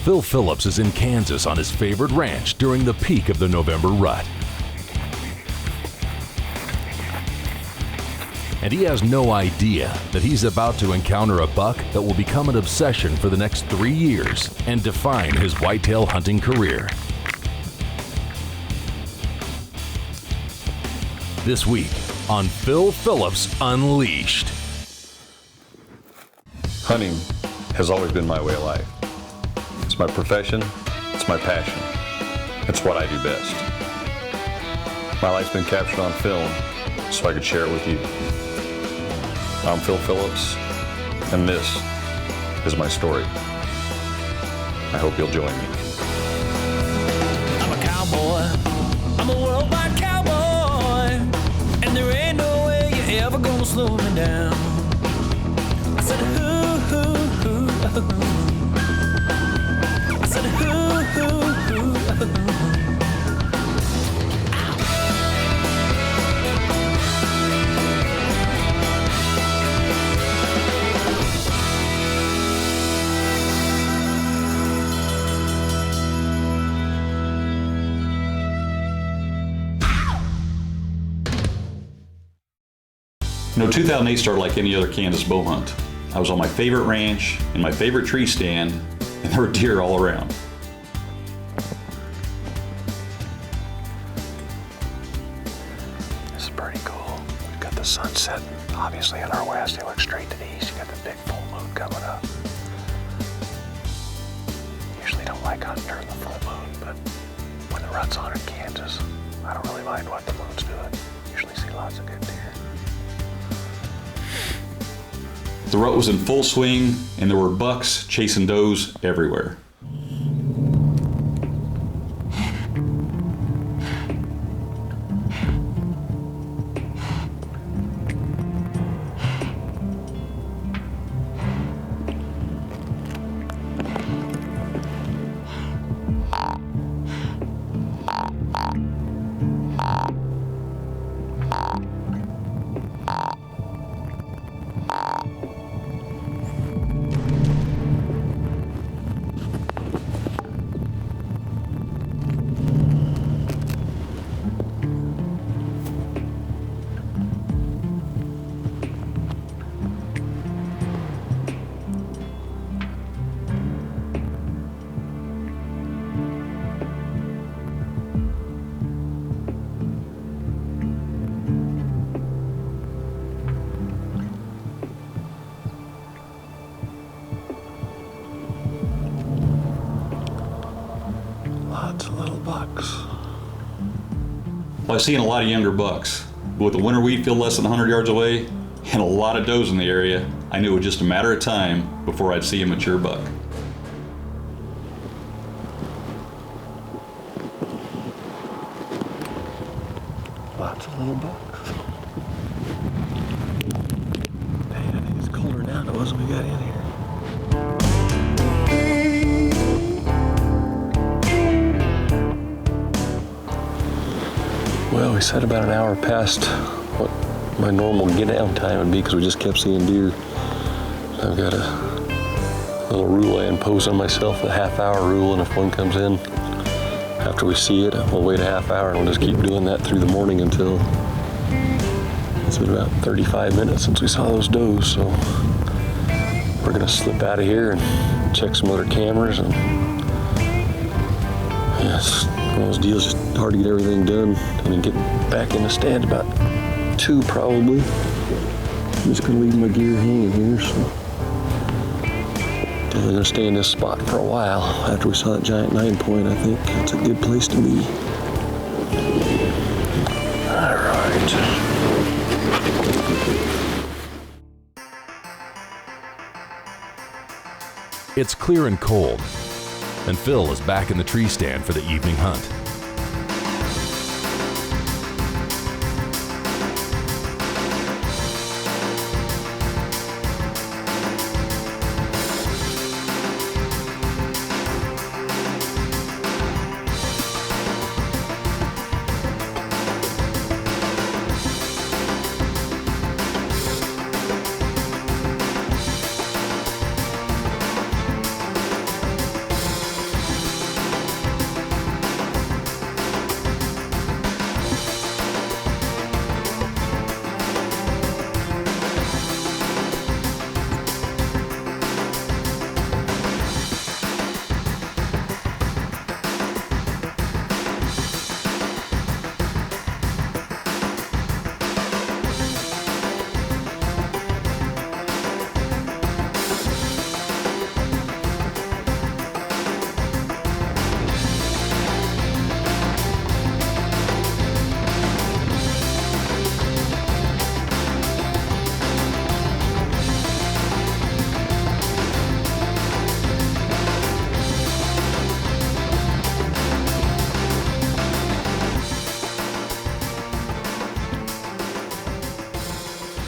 Phil Phillips is in Kansas on his favorite ranch during the peak of the November rut. And he has no idea that he's about to encounter a buck that will become an obsession for the next 3 years and define his whitetail hunting career. This week on Phil Phillips Unleashed. Hunting has always been my way of life. It's my profession, it's my passion. It's what I do best. My life's been captured on film so I could share it with you. I'm Phil Phillips, and this is my story. I hope you'll join me. I'm a cowboy, I'm a worldwide cowboy, and there ain't no way you're ever gonna slow me down. I said, hoo. I said, hoo. You know, 2008 started like any other Kansas bow hunt. I was on my favorite ranch in my favorite tree stand, and there were deer all around. This is pretty cool. We've got the sunset obviously in our west. You look straight to the east, you got the big full moon coming up. Usually don't like hunting during the full moon, but when the rut's on in Kansas, I don't really mind what the moon's doing. Usually see lots of good deer. The rut was in full swing, and there were bucks chasing does everywhere. Lots of little bucks. Well, I've seen a lot of younger bucks. With the winter wheat field less than 100 yards away and a lot of does in the area, I knew it was just a matter of time before I'd see a mature buck. Lots of little bucks. Dang, I think it's colder now than it was when we got in here. Well, we set about an hour past what my normal get down time would be because we just kept seeing deer. I've got a little rule I impose on myself, a half-hour rule, and if one comes in after we see it, we'll wait a half hour and we'll just keep doing that through the morning until it's been about 35 minutes since we saw those does. So we're gonna slip out of here and check some other cameras, and yeah, it's one of those deals, just hard to get everything done. I mean, get back in the stand about 2 probably. I'm just gonna leave my gear hanging here, so definitely gonna stay in this spot for a while. After we saw that giant 9-point, I think it's a good place to be. All right. It's clear and cold, and Phil is back in the tree stand for the evening hunt.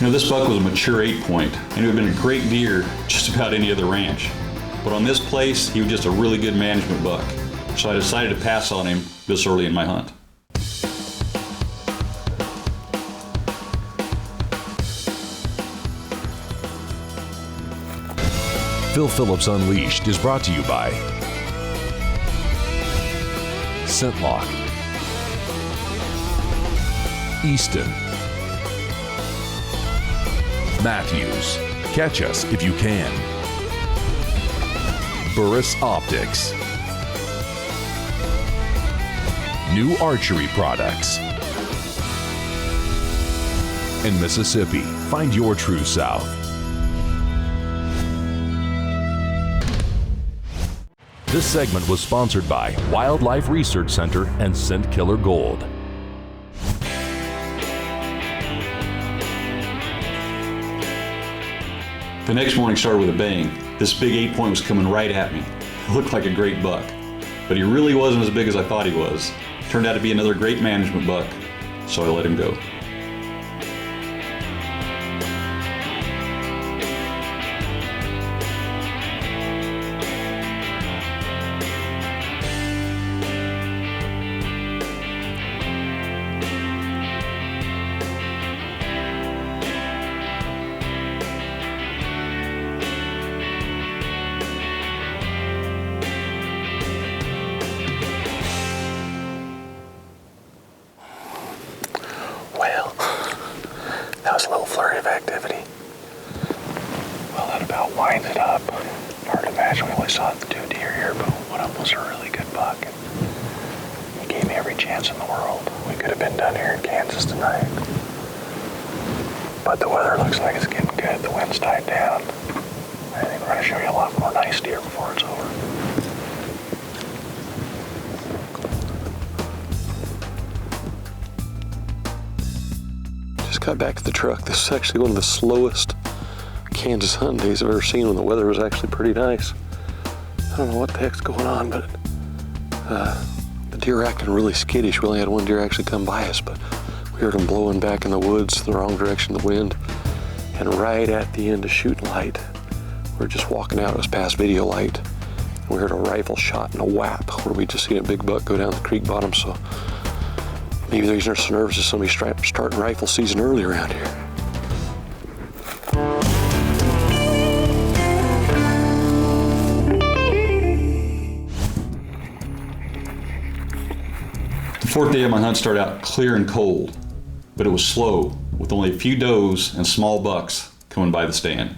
You know, this buck was a mature 8-point, and he would have been a great deer just about any other ranch. But on this place, he was just a really good management buck. So I decided to pass on him this early in my hunt. Phil Phillips Unleashed is brought to you by ScentLock, Easton, Matthews, catch us if you can, Burris Optics, New Archery Products, and Mississippi. Find your true south. This segment was sponsored by Wildlife Research Center and Scent Killer Gold. The next morning started with a bang. This big 8-point was coming right at me. It looked like a great buck, but he really wasn't as big as I thought he was. Turned out to be another great management buck, so I let him go. Well, that was a little flurry of activity. Well, that about winds it up. Hard to imagine we only saw 2 deer here, but one of them was a really good buck. And he gave me every chance in the world. We could have been done here in Kansas tonight. But the weather looks like it's getting good. The wind's died down. I think we're going to show you a lot more nice deer before it's over. Got back to the truck. This is actually one of the slowest Kansas hunting days I've ever seen when the weather was actually pretty nice. I don't know what the heck's going on, but the deer are acting really skittish. We only had one deer actually come by us, but we heard them blowing back in the woods the wrong direction of the wind. And right at the end of shooting light, we were just walking out. It was past video light. And we heard a rifle shot and a whap where we just seen a big buck go down the creek bottom. So maybe the reason they're so nervous is somebody's starting rifle season early around here. The 4th day of my hunt started out clear and cold, but it was slow, with only a few does and small bucks coming by the stand.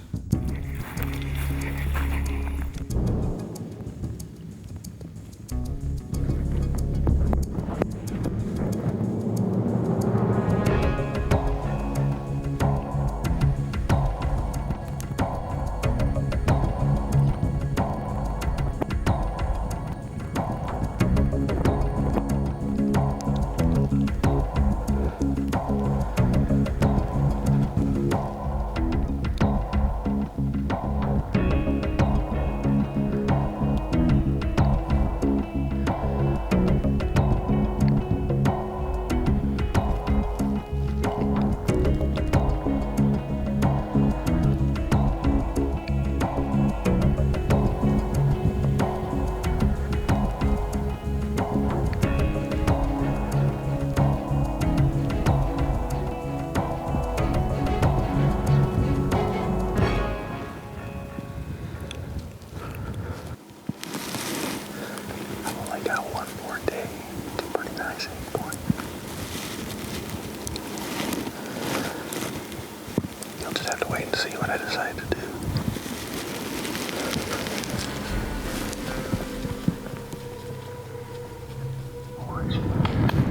Wait and see what I decide to do.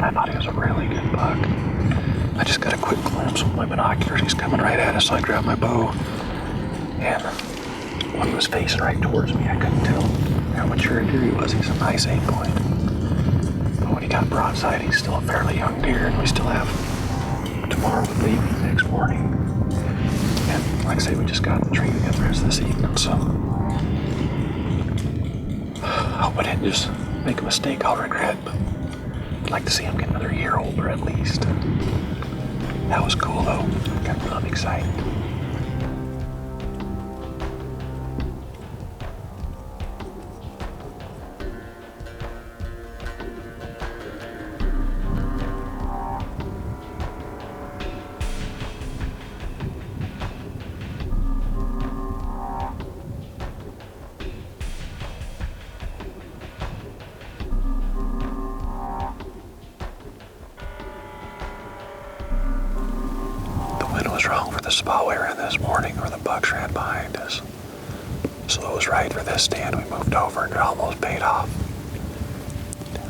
I thought he was a really good buck. I just got a quick glimpse with my binoculars. He's coming right at us, so I grabbed my bow. And when he was facing right towards me, I couldn't tell how mature a deer he was. He's a nice 8-point. But when he got broadside, he's still a fairly young deer, and we still have tomorrow with baby next morning. And like I say, we just got the tree together as this evening, so I hope I didn't just make a mistake I'll regret, but I'd like to see him get another year older at least. That was cool though. Got really excited. Wrong for the spot we were in this morning, where the bucks ran behind us. So it was right for this stand. We moved over and it almost paid off.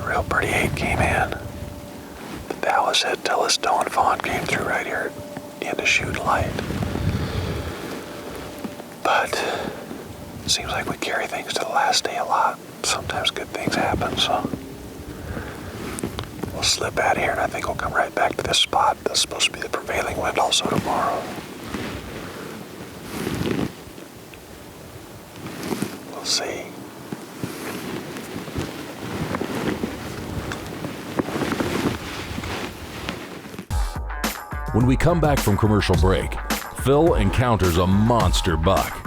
A real pretty 8 came in. The Dallas head Tellis Doe and Fawn came through right here in the shoot light. But it seems like we carry things to the last day a lot. Sometimes good things happen, so we'll slip out of here, and I think we'll come right back to this spot. That's supposed to be the prevailing wind also tomorrow. We'll see. When we come back from commercial break, Phil encounters a monster buck.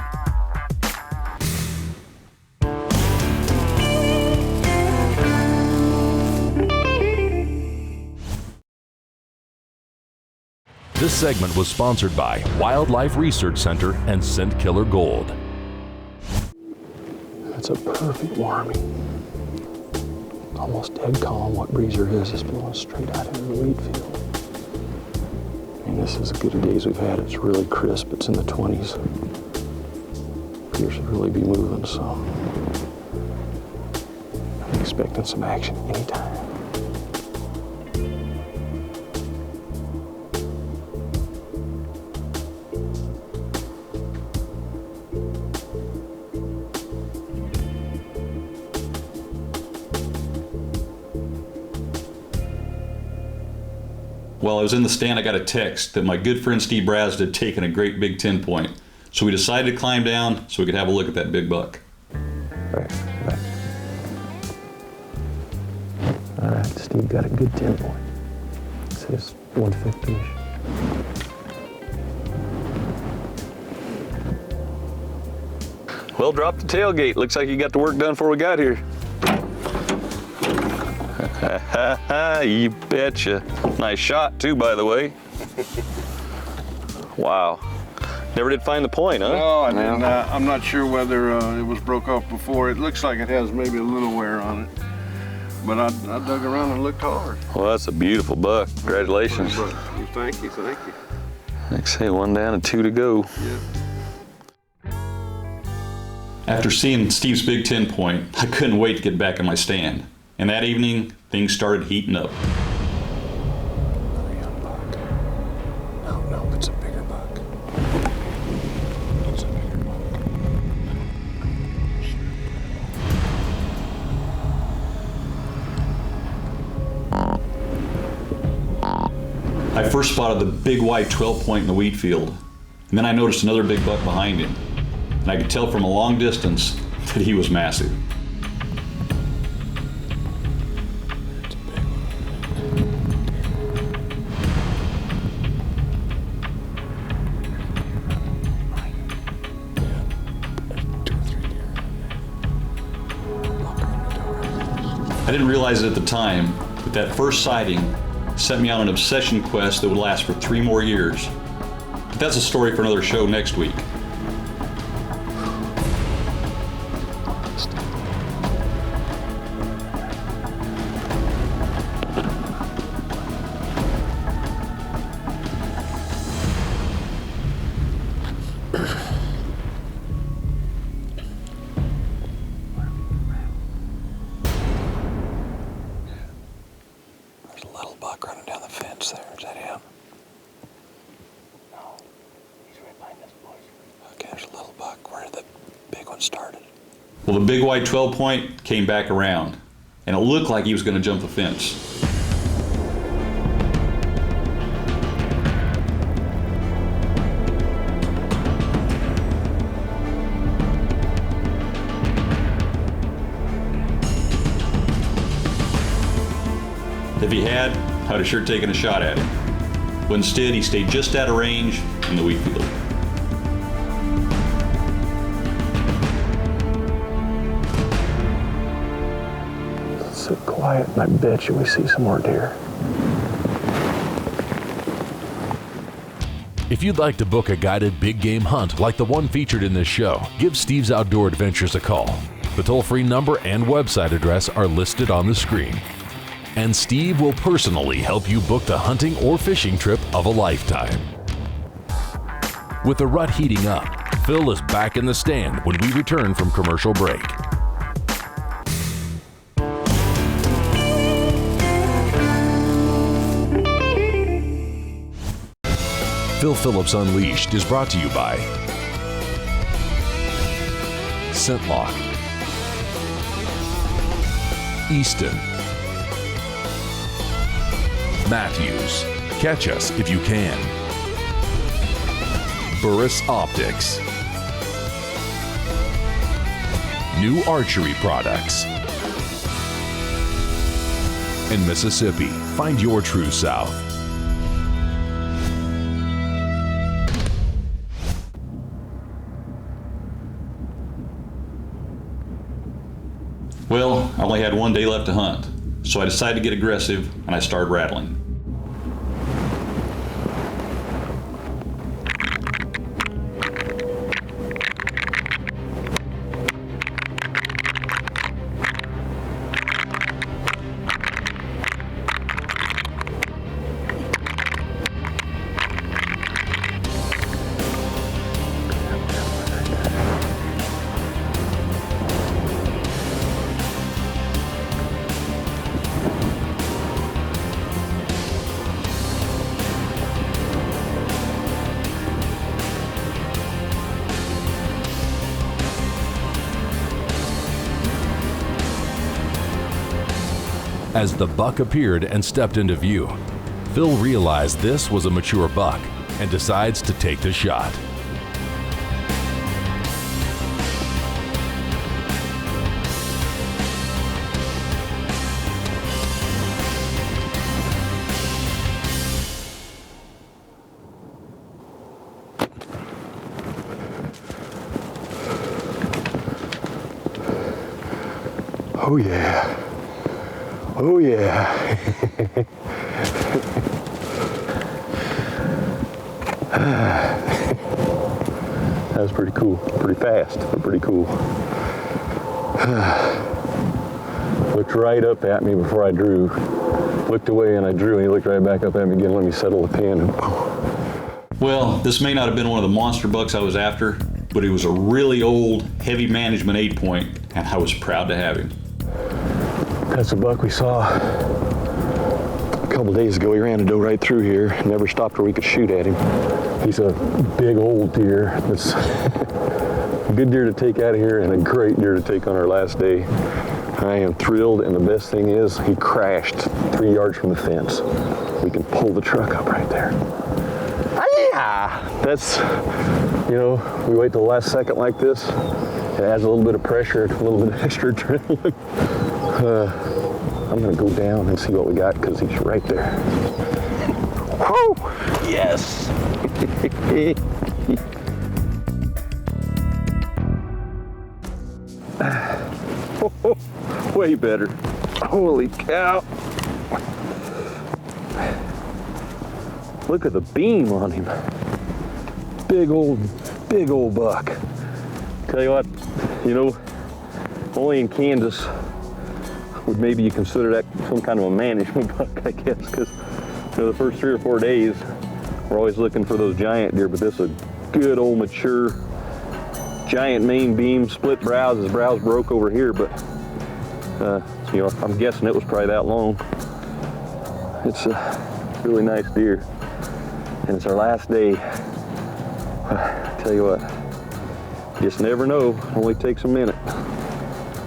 This segment was sponsored by Wildlife Research Center and Scent Killer Gold. That's a perfect warming. Almost dead calm. What breeze there is blowing straight out into the wheat field. I mean, this is as good a day as we've had. It's really crisp. It's in the 20s. Appears to really be moving, so I'm expecting some action anytime. While I was in the stand, I got a text that my good friend Steve Brazd had taken a great big 10-point. So we decided to climb down so we could have a look at that big buck. Right. All right, Steve got a good 10-point. It says 150-ish. Well, drop the tailgate. Looks like you got the work done before we got here. You betcha. Nice shot too, by the way. Wow. Never did find the point, huh? No, I didn't. I'm not sure whether it was broke off before. It looks like it has maybe a little wear on it. But I dug around and looked hard. Well, that's a beautiful buck. Congratulations. Well, thank you. Like I say, 1 down and 2 to go. Yeah. After seeing Steve's big 10-point, I couldn't wait to get back in my stand. And that evening, things started heating up. No, it's a bigger buck. It's a bigger buck. I first spotted the big white 12-point in the wheat field, and then I noticed another big buck behind him. And I could tell from a long distance that he was massive. I didn't realize it at the time, but that first sighting set me on an obsession quest that would last for 3 more years. But that's a story for another show next week. Well, the big white 12-point came back around, and it looked like he was going to jump the fence. If he had, I'd have sure taken a shot at him. but instead he stayed just out of range in the wheat field. Sit quiet and I bet you we see some more deer. If you'd like to book a guided big game hunt like the one featured in this show, give Steve's Outdoor Adventures a call. The toll-free number and website address are listed on the screen. And Steve will personally help you book the hunting or fishing trip of a lifetime. With the rut heating up, Phil is back in the stand when we return from commercial break. Phil Phillips Unleashed is brought to you by ScentLock, Easton, Matthews, catch us if you can, Burris Optics, New Archery Products, and Mississippi, find your true south. Well, I only had one day left to hunt, so I decided to get aggressive and I started rattling. As the buck appeared and stepped into view, Phil realized this was a mature buck and decides to take the shot. Oh yeah. Oh yeah. That was pretty cool. Pretty fast, but pretty cool. Looked right up at me before I drew. Looked away and I drew, and he looked right back up at me again. Let me settle the pin. Well, this may not have been one of the monster bucks I was after, but it was a really old, heavy management 8-point, and I was proud to have him. That's a buck we saw a couple days ago. He ran a doe right through here, never stopped where we could shoot at him. He's a big old deer. That's a good deer to take out of here and a great deer to take on our last day. I am thrilled, and the best thing is he crashed 3 yards from the fence. We can pull the truck up right there. Ah, that's, you know, we wait till the last second like this. It adds a little bit of pressure, a little bit of extra adrenaline. I'm gonna go down and see what we got because he's right there. Whoa! Yes! Way better. Holy cow! Look at the beam on him. Big old buck. Tell you what, you know, only in Kansas would maybe you consider that some kind of a management buck, I guess, because you know, the first 3 or 4 days we're always looking for those giant deer, but this is a good old mature giant main beam, split brows. His brows broke over here, but you know, I'm guessing it was probably that long. It's a really nice deer, and it's our last day. I tell you what, you just never know. It only takes a minute.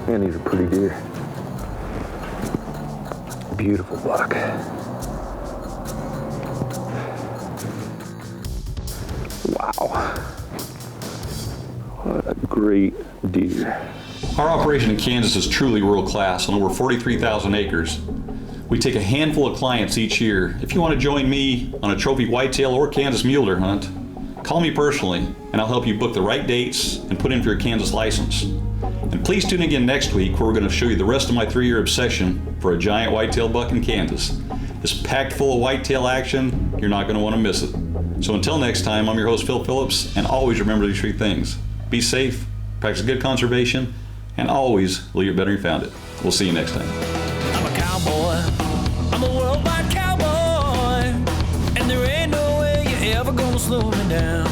Man, these are pretty deer. Beautiful buck. Wow. What a great deer. Our operation in Kansas is truly world class on over 43,000 acres. We take a handful of clients each year. If you want to join me on a trophy whitetail or Kansas mule deer hunt, call me personally and I'll help you book the right dates and put in for your Kansas license. And please tune in again next week where we're going to show you the rest of my 3-year obsession for a giant whitetail buck in Kansas. It's packed full of whitetail action. You're not going to want to miss it. So until next time, I'm your host, Phil Phillips, and always remember these 3 things. Be safe, practice good conservation, and always leave it better than you found it. We'll see you next time. I'm a cowboy. I'm a worldwide cowboy. And there ain't no way you're ever gonna slow me down.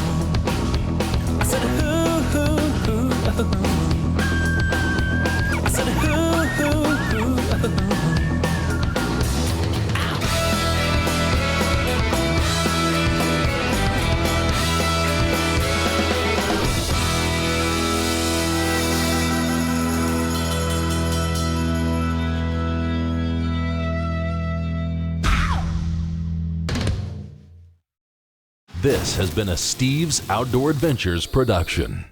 I said, hoo, hoo, hoo, hoo. I said, hoo, hoo, hoo, hoo. This has been a Steve's Outdoor Adventures production.